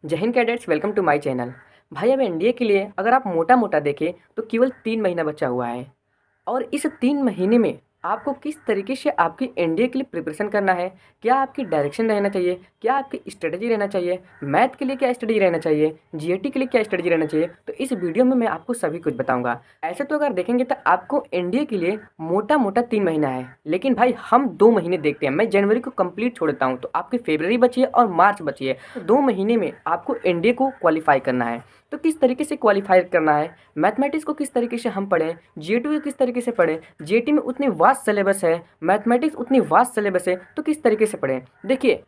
जय हिंद cadets, welcome to my channel. भाई अब एनडीए के लिए अगर आप मोटा मोटा देखें तो केवल 3 महीना बचा हुआ है। और इस 3 महीने में आपको किस तरीके से आपकी एनडीए के लिए प्रिपरेशन करना है, क्या आपकी डायरेक्शन रहना चाहिए, क्या आपकी स्ट्रेटजी रहना चाहिए, मैथ के लिए क्या स्ट्रेटजी रहना चाहिए, जीएटी के लिए क्या स्ट्रेटजी रहना चाहिए, तो इस वीडियो में मैं आपको सभी कुछ बताऊंगा। ऐसे तो अगर देखेंगे तो आपको एनडीए के लिए मोटा मोटा 3 महीना है, लेकिन भाई हम 2 महीने देखते हैं। मैं जनवरी को कंप्लीट छोड़ देता हूँ तो आपकी फरवरी बची है और मार्च बची है। 2 महीने में आपको एनडीए को क्वालिफाई करना है। तो किस तरीके से क्वालिफाई करना है, मैथमेटिक्स को किस तरीके से हम पढ़ें, जीएटी को किस तरीके से पढ़ें, जीएटी में उतनी वास्ट सिलेबस है, मैथमेटिक्स उतनी वास्ट सिलेबस है, तो किस तरीके से पढ़ें। देखिए,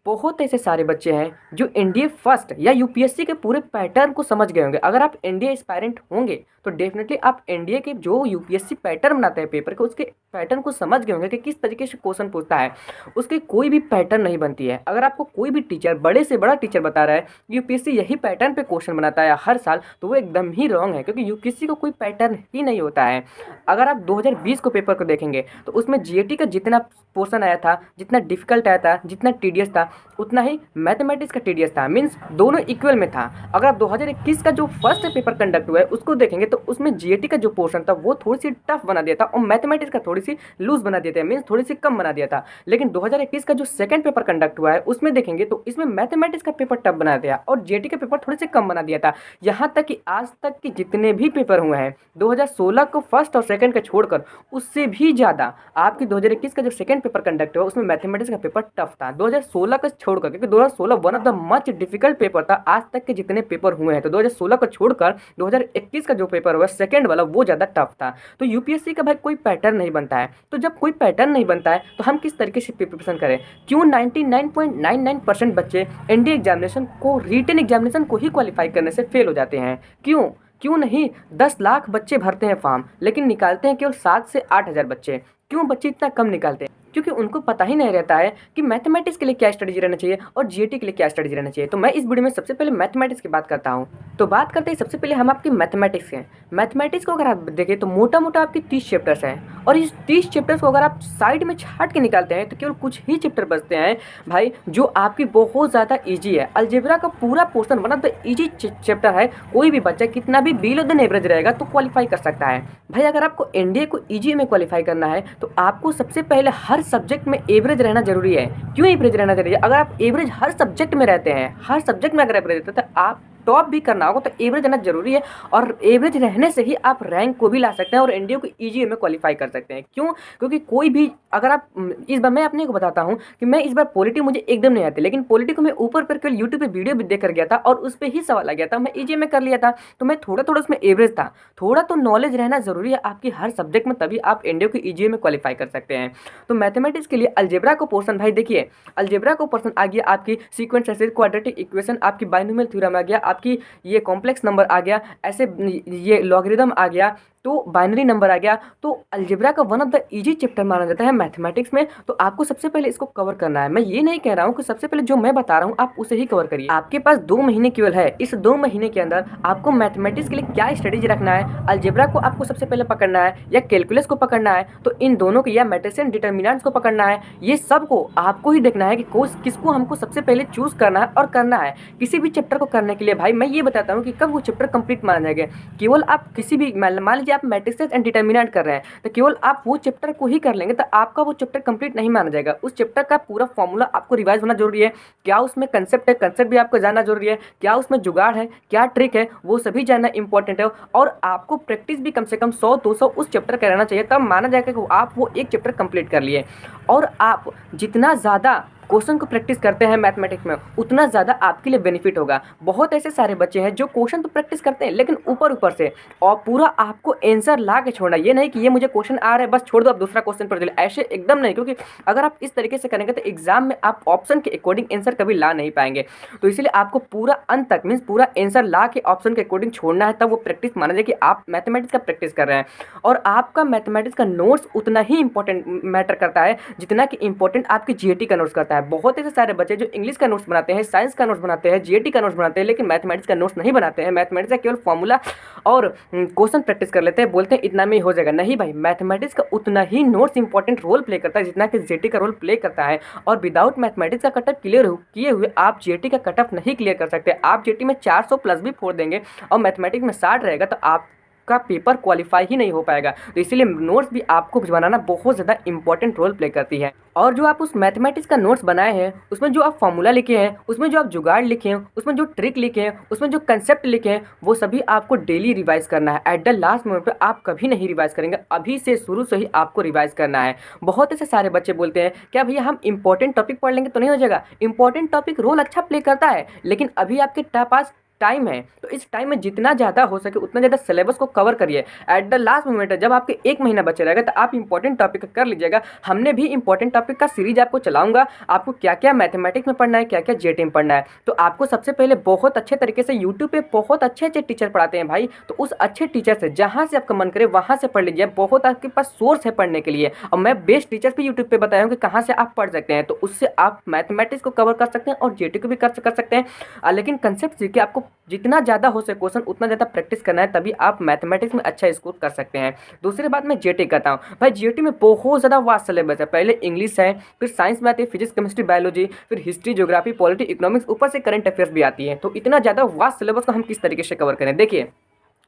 बहुत ऐसे सारे बच्चे हैं जो एनडीए फर्स्ट या यूपीएससी के पूरे पैटर्न को समझ गए होंगे। अगर आप एनडीए एस्पायरेंट होंगे तो डेफिनेटली आप एनडीए के जो यूपीएससी पैटर्न बनाते हैं पेपर के, उसके पैटर्न को समझ गए होंगे कि किस तरीके से क्वेश्चन पूछता है। उसकी कोई भी पैटर्न नहीं बनती है। अगर आपको कोई भी टीचर, बड़े से बड़ा टीचर बता रहा है यूपीएससी यही पैटर्न पे क्वेश्चन बनाता है हर साल, तो वो एकदम ही रॉन्ग है, क्योंकि यूपीएससी का कोई पैटर्न ही नहीं होता है। अगर आप 2020 को पेपर को देखेंगे तो उसमें जीएटी का जितना पोर्शन आया था, जितना डिफिकल्ट आया था, जितना टीडियस था, उतना ही मैथमेटिक्स का टीडीएस था। मीन्स दोनों इक्वल में था। अगर आप 2021 का जो फर्स्ट पेपर कंडक्ट हुआ है उसको देखेंगे तो उसमें जीएटी का जो पोर्शन था वो थोड़ी सी टफ बना दिया था और मैथमेटिक्स का थोड़ी सी लूज बना दिया था, मीन्स थोड़ी सी कम बना दिया था। लेकिन 2021 का जो सेकंड पेपर कंडक्ट हुआ है उसमें देखेंगे तो इसमें मैथमेटिक्स का पेपर टफ बना दिया और जीएटी का पेपर थोड़े से कम बना दिया था। यहाँ तक कि आज तक के जितने भी पेपर हुए हैं 2016 को फर्स्ट और सेकंड का छोड़कर, उससे भी ज़्यादा आपकी 2021 का जो सेकंड पेपर कंडक्ट हुआ उसमें मैथमेटिक्स का पेपर टफ था 2016 का छोड़कर, क्योंकि 2016 one of the much difficult paper था आज तक के जितने पेपर हुए हैं। तो 2016 को छोड़कर 2021 का जो पेपर हुआ सेकंड वाला वो ज़्यादा टफ था। तो यूपीएससी का भाई कोई पैटर्न नहीं बनता है। तो जब कोई पैटर्न नहीं बनता है तो हम किस तरीके से प्रिपरेशन करें। क्यों 99.99% बच्चे एनडीए एग्जामिनेशन को, रिटन एग्जामिनेशन को ही क्वालिफाई करने से फेल हो जाते हैं? क्यों क्यों नहीं 10 लाख बच्चे भरते हैं फॉर्म, लेकिन निकालते हैं केवल 7 से 8 हज़ार बच्चे। क्यों बच्चे इतना कम निकालते हैं? क्योंकि उनको पता ही नहीं रहता है कि मैथमेटिक्स के लिए क्या स्ट्रेटजी रहना चाहिए और जीएटी के लिए क्या स्ट्रेटजी रहना चाहिए। तो मैं इस वीडियो में सबसे पहले मैथमेटिक्स की बात करता हूँ। तो बात करते हैं सबसे पहले हम आपकी मैथमेटिक्स के। मैथमेटिक्स को अगर आप देखें तो मोटा मोटा आपकी 30 चैप्टर्स हैं और इस 30 चैप्टर्स को अगर आप साइड में छाट के निकालते हैं तो केवल कुछ ही चैप्टर बचते हैं भाई जो आपकी बहुत ज़्यादा ईजी है। अलजेब्रा का पूरा पोर्शन बना तो ईजी चैप्टर है। कोई भी बच्चा कितना भी बिलो देन एवरेज रहेगा तो क्वालिफाई कर सकता है। भाई अगर आपको एनडीए को ईजी में क्वालिफाई करना है तो आपको सबसे पहले हर सब्जेक्ट में एवरेज रहना जरूरी है। क्यों एवरेज रहना जरूरी है? अगर आप एवरेज हर सब्जेक्ट में रहते हैं, हर सब्जेक्ट में अगर एवरेज रहते हैं तो आप टॉप भी करना होगा, तो एवरेज रहना जरूरी है। और एवरेज रहने से ही आप रैंक को भी ला सकते हैं और एनडीए को ईजी में क्वालिफाई कर सकते हैं। क्यों? क्योंकि कोई भी अगर आप इस बार मैं अपने को बताता हूँ कि मैं इस बार पॉलिटी मुझे एकदम नहीं आती, लेकिन पॉलिटी को मैं ऊपर पर केवल यूट्यूब पे वीडियो भी देख कर गया था और उस पर ही सवाल आ गया था, मैं ईजी में कर लिया था। तो मैं थोड़ा थोड़ा उसमें एवरेज था। थोड़ा तो नॉलेज रहना जरूरी है आपकी हर सब्जेक्ट में, तभी आप एनडीए को ईजी में क्वालिफाई कर सकते हैं। तो मैथमेटिक्स के लिए अलजेब्रा को पोर्शन, भाई देखिए अलजेब्रा को पोर्शन आ गया आपकी सीक्वेंस एक्सिस, क्वाड्रेटिक इक्वेशन, आपकी बाइनोमियल थ्योरम आ गया, आपकी ये कॉम्प्लेक्स नंबर आ गया, ऐसे ये लॉगरिदम आ गया, तो बाइनरी नंबर आ गया। तो अलजेब्रा का one of the easy chapter माना जाता है मैथमेटिक्स में। तो आपको सबसे पहले इसको कवर करना है। मैं ये नहीं कह रहा हूँ कि सबसे पहले जो मैं बता रहा हूँ आप उसे ही कवर करिए। आपके पास 2 महीने केवल है। इस 2 महीने के अंदर आपको मैथमेटिक्स के लिए क्या स्ट्रेटेजी रखना है, अलजेब्रा को आपको सबसे पहले पकड़ना है या कैलकुलस को पकड़ना है, तो इन दोनों के या मैट्रिक्स एंड डिटर्मिनेंट्स को पकड़ना है। ये सब को आपको ही देखना है कि किसको हमको सबसे पहले चूज करना है और करना है। किसी भी चैप्टर को करने के लिए भाई मैं ये बताता हूँ कि कब वो चैप्टर कंप्लीट माना जाएगा। केवल आप किसी भी, मान लीजिए आप मैट्रिसेस एंड डिटर्मिनेंट कर रहे हैं, तो केवल आप वो चैप्टर को ही कर लेंगे तो आपका वो चैप्टर कंप्लीट नहीं माना जाएगा। उस चैप्टर का पूरा फॉर्मूला आपको रिवाइज होना जरूरी है। क्या उसमें कंसेप्ट है, कंसेप्ट भी आपको जानना जरूरी है। क्या उसमें जुगाड़ है, क्या ट्रिक है, वो सभी जानना इंपॉर्टेंट है। और आपको प्रैक्टिस भी कम से कम 100-200 उस चैप्टर का रहना चाहिए, तब माना जाएगा कि आप वो एक चैप्टर कंप्लीट कर लिए। और आप जितना ज़्यादा क्वेश्चन को प्रैक्टिस करते हैं मैथमेटिक्स में उतना ज़्यादा आपके लिए बेनिफिट होगा। बहुत ऐसे सारे बच्चे हैं जो क्वेश्चन तो प्रैक्टिस करते हैं लेकिन ऊपर ऊपर से, और पूरा आपको आंसर ला के छोड़ना। ये नहीं कि ये मुझे क्वेश्चन आ रहा है बस छोड़ दो, आप दूसरा क्वेश्चन पर चले, ऐसे एकदम नहीं। क्योंकि अगर आप इस तरीके से करेंगे तो एग्जाम में आप ऑप्शन के अकॉर्डिंग आंसर कभी ला नहीं पाएंगे। तो इसलिए आपको पूरा अंत तक, मीन्स पूरा आंसर ला के ऑप्शन के अकॉर्डिंग छोड़ना है, तब वो प्रैक्टिस माना जाए कि आप मैथमेटिक्स का प्रैक्टिस कर रहे हैं। और आपका मैथमेटिक्स का नोट्स उतना ही इंपॉर्टेंट मैटर करता है जितना कि इंपॉर्टेंट आपकी जीएटी का नोट्स करता है। है। बहुत ऐसे सारे बच्चे जो इंग्लिश का नोट्स बनाते हैं, साइंस का नोट्स बनाते हैं, जीएटी का नोट्स बनाते हैं, लेकिन मैथमेटिक्स का नोट्स नहीं बनाते हैं। मैथमेटिक्स का केवल फॉर्मूला और क्वेश्चन प्रैक्टिस कर लेते हैं, बोलते हैं इतना में ही हो जाएगा। नहीं भाई, मैथमेटिक्स का उतना ही नोट्स इंपॉर्टेंट रोल प्ले करता है जितना कि जीएटी का रोल प्ले करता है। और विदाउट मैथमेटिक्स का कटअप क्लियर किए हुए आप जीएटी का कटअप नहीं क्लियर कर सकते। आप जीएटी में 400 प्लस भी फोड़ देंगे और मैथमेटिक्स में 60 रहेगा तो आप का पेपर क्वालिफाई ही नहीं हो पाएगा। तो इसीलिए नोट्स भी आपको बनाना बहुत ज़्यादा इंपॉर्टेंट रोल प्ले करती है। और जो आप उस मैथमेटिक्स का नोट्स बनाए हैं, उसमें जो आप फॉर्मूला लिखे हैं, उसमें जो आप जुगाड़ लिखे हैं, उसमें जो ट्रिक लिखे हैं, उसमें जो कंसेप्ट लिखे हैं, वो सभी आपको डेली रिवाइज करना है। एट द लास्ट मोमेंट पे आप कभी नहीं रिवाइज करेंगे, अभी से शुरू से ही आपको रिवाइज करना है। बहुत ऐसे सारे बच्चे बोलते हैं क्या भैया हम इंपॉर्टेंट टॉपिक पढ़ लेंगे तो नहीं हो जाएगा। इंपॉर्टेंट टॉपिक रोल अच्छा प्ले करता है, लेकिन अभी आपके पास टाइम है, तो इस टाइम में जितना ज़्यादा हो सके उतना ज़्यादा सिलेबस को कवर करिए। एट द लास्ट मोमेंट जब आपके 1 महीना बचे रहेगा तो आप इंपॉर्टेंट टॉपिक कर लीजिएगा। हमने भी इंपॉर्टेंट टॉपिक का सीरीज आपको चलाऊंगा, आपको क्या क्या मैथमेटिक्स में पढ़ना है, क्या क्या जीएटी में पढ़ना है। तो आपको सबसे पहले बहुत अच्छे तरीके से यूट्यूब पे बहुत अच्छे अच्छे टीचर पढ़ाते हैं भाई, तो उस अच्छे टीचर से जहाँ से आपका मन करे वहाँ से पढ़ लीजिए। बहुत आपके पास सोर्स है पढ़ने के लिए, और मैं बेस्ट टीचर्स भी यूट्यूब पे बताया हूँ कि कहाँ से आप पढ़ सकते हैं। तो उससे आप मैथमेटिक्स को कवर कर सकते हैं और जीएटी को भी कर सकते हैं। लेकिन कंसेप्ट सीख के आपको जितना ज़्यादा हो सके क्वेश्चन उतना ज़्यादा प्रैक्टिस करना है, तभी आप मैथमेटिक्स में अच्छा स्कोर कर सकते हैं। दूसरी बात मैं जीएटी करता हूँ भाई, जीएटी में बहुत ज़्यादा वास्ट सिलेबस है। पहले इंग्लिश है, फिर साइंस में आती है फिजिक्स केमिस्ट्री बायोलॉजी, फिर हिस्ट्री ज्योग्राफी पॉलिटी इकोनॉमिक्स, ऊपर से करंट अफेयर्स भी आती है। तो इतना ज़्यादा वास्ट सिलेबस को हम किस तरीके से कवर करें। देखिए,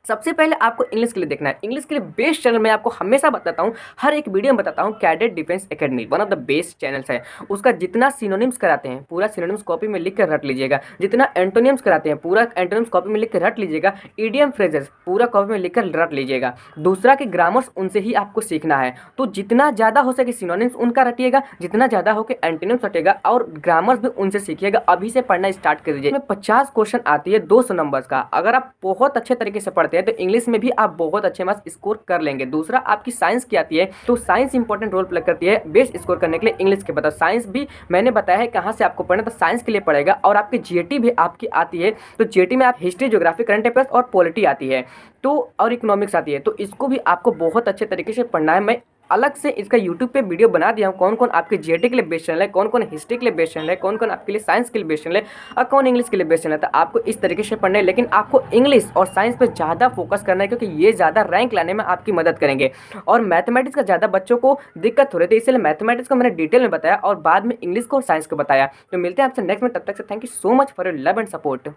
सबसे पहले आपको इंग्लिश के लिए देखना है। इंग्लिश के लिए बेस्ट चैनल मैं आपको हमेशा बताता हूँ, हर एक वीडियो में बताता हूँ, cadet defence academy one of the best channels है। उसका जितना सिनोनिम्स कराते हैं पूरा सिनोनिम्स कॉपी में लिख कर रट लीजिएगा, जितना एंटोनिम्स कराते हैं पूरा एंटोनिम्स कॉपी में लिख कर रट लीजिएगा, ईडियम फ्रेजेस पूरा कॉपी में लिख कर रट लीजिएगा। दूसरा कि ग्रामर्स उनसे ही आपको सीखना है, तो जितना ज़्यादा हो सके सिनोनिम्स उनका रटिएगा, जितना ज़्यादा हो के एंटोनिम्स रटिएगा, और ग्रामर्स भी उनसे सीखिएगा। अभी से पढ़ना स्टार्ट कर दीजिए। 50 क्वेश्चन आती है 200 नंबर्स का। अगर आप बहुत अच्छे तरीके से पढ़ते हैं तो इंग्लिश में भी आप बहुत अच्छे मार्क्स स्कोर कर लेंगे। दूसरा, आपकी साइंस की आती है, तो साइंस इंपॉर्टेंट रोल प्ले करती है बेस्ट स्कोर करने के लिए इंग्लिश के। बताओ, साइंस भी मैंने बताया है कहाँ से आपको पढ़ना, तो साइंस के लिए पड़ेगा। और आपकी जीएटी भी आपकी आती है, तो जीएटी में आप हिस्ट्री ज्योग्राफी करंट अफेयर्स और पॉलिटी आती है, तो और इकोनॉमिक्स आती है, तो इसको भी आपको बहुत अच्छे तरीके से पढ़ना है। मैं अलग से इसका यूट्यूब पे वीडियो बना दिया हूँ, कौन कौन आपके जीएटी के लिए बेस्ट चैनल है, कौन कौन हिस्ट्री के लिए बेस्ट चैनल है, कौन कौन आपके लिए साइंस के लिए बेस्ट चैनल है, और कौन इंग्लिश के लिए बेस्ट चैनल है। तो आपको इस तरीके से पढ़ना है, लेकिन आपको इंग्लिश और साइंस पे ज़्यादा फोकस करना है, क्योंकि ये ज़्यादा रैंक लाने में आपकी मदद करेंगे। और मैथमेटिक्स का ज़्यादा बच्चों को दिक्कत हो रही थी, इसलिए मैथमेटिक्स को मैंने डिटेल में बताया और बाद में इंग्लिश को और साइंस को बताया। तो मिलते हैं आपसे नेक्स्ट में, तब तक से thank you so much for your love and support.